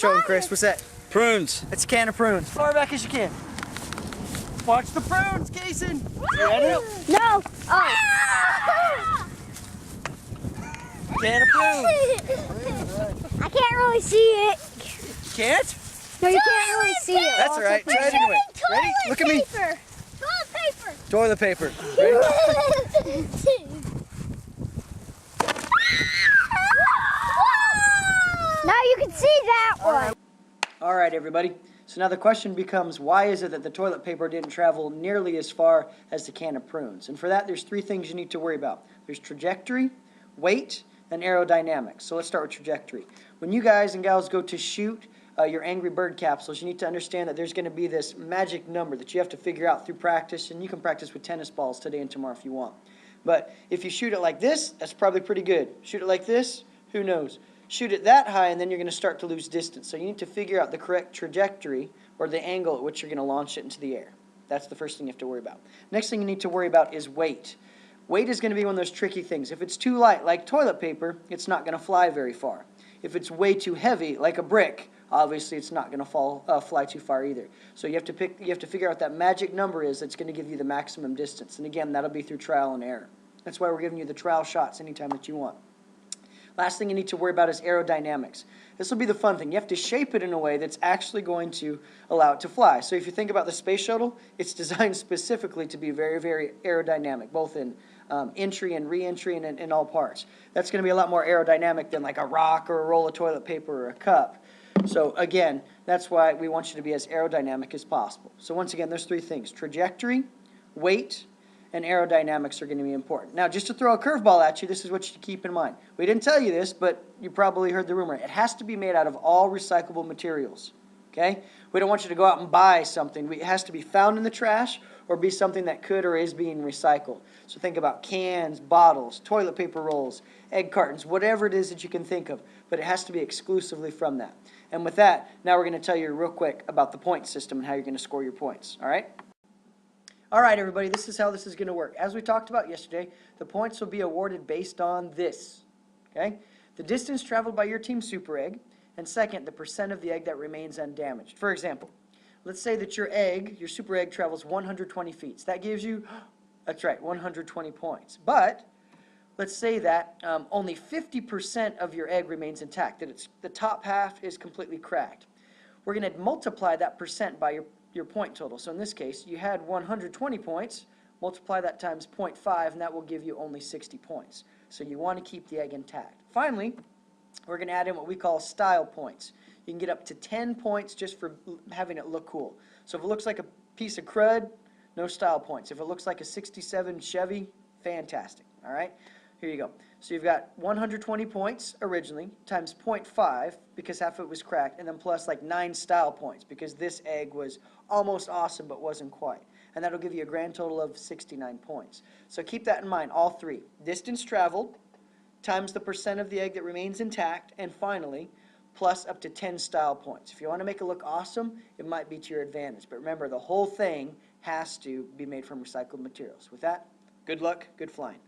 Show him, Chris. What's that? Prunes. It's a can of prunes. As far back as you can. Watch the prunes, Kason. You ready? No. Oh. Can of prunes. I can't really see it. You can't? No, you can't really see it. That's all right. Try it anyway. Ready? Look at me. Toilet paper. Toilet paper. Ready? Now you can see that one. All right, everybody. So now the question becomes, why is it that the toilet paper didn't travel nearly as far as the can of prunes? And for that, there's three things you need to worry about. There's trajectory, weight, and aerodynamics. So let's start with trajectory. When you guys and gals go to shoot your Angry Bird capsules, you need to understand that there's going to be this magic number that you have to figure out through practice, and you can practice with tennis balls today and tomorrow if you want. But if you shoot it like this, that's probably pretty good. Shoot it like this, who knows? Shoot it that high, and then you're going to start to lose distance. So you need to figure out the correct trajectory or the angle at which you're going to launch it into the air. That's the first thing you have to worry about. Next thing you need to worry about is weight. Weight is going to be one of those tricky things. If it's too light, like toilet paper, it's not going to fly very far. If it's way too heavy, like a brick, obviously it's not going to fly too far either. So you have to figure out what that magic number is that's going to give you the maximum distance. And again, that'll be through trial and error. That's why we're giving you the trial shots anytime that you want. Last thing you need to worry about is aerodynamics. This will be the fun thing. You have to shape it in a way that's actually going to allow it to fly. So if you think about the space shuttle, it's designed specifically to be very, very aerodynamic, both in entry and re-entry and in all parts. That's going to be a lot more aerodynamic than like a rock or a roll of toilet paper or a cup. So again, that's why we want you to be as aerodynamic as possible. So once again, there's three things: trajectory, weight, and aerodynamics are going to be important. Now, just to throw a curveball at you, this is what you keep in mind. We didn't tell you this, but you probably heard the rumor. It has to be made out of all recyclable materials, okay? We don't want you to go out and buy something. It has to be found in the trash or be something that could or is being recycled. So think about cans, bottles, toilet paper rolls, egg cartons, whatever it is that you can think of, but it has to be exclusively from that. And with that, now we're going to tell you real quick about the point system and how you're going to score your points, all right? All right, everybody, this is how this is going to work. As we talked about yesterday, the points will be awarded based on this, okay? The distance traveled by your team super egg, and second, the percent of the egg that remains undamaged. For example, let's say that your super egg travels 120 feet. So that gives you, that's right, 120 points. But let's say that only 50% of your egg remains intact, that the top half is completely cracked. We're going to multiply that percent by your point total. So in this case, you had 120 points, multiply that times 0.5, and that will give you only 60 points. So you want to keep the egg intact. Finally, we're going to add in what we call style points. You can get up to 10 points just for having it look cool. So if it looks like a piece of crud, no style points. If it looks like a 67 Chevy, fantastic. All right? Here you go. So you've got 120 points originally times 0.5 because half of it was cracked, and then plus like 9 style points because this egg was almost awesome but wasn't quite. And that'll give you a grand total of 69 points. So keep that in mind, all three. Distance traveled times the percent of the egg that remains intact, and finally, plus up to 10 style points. If you want to make it look awesome, it might be to your advantage. But remember, the whole thing has to be made from recycled materials. With that, good luck, good flying.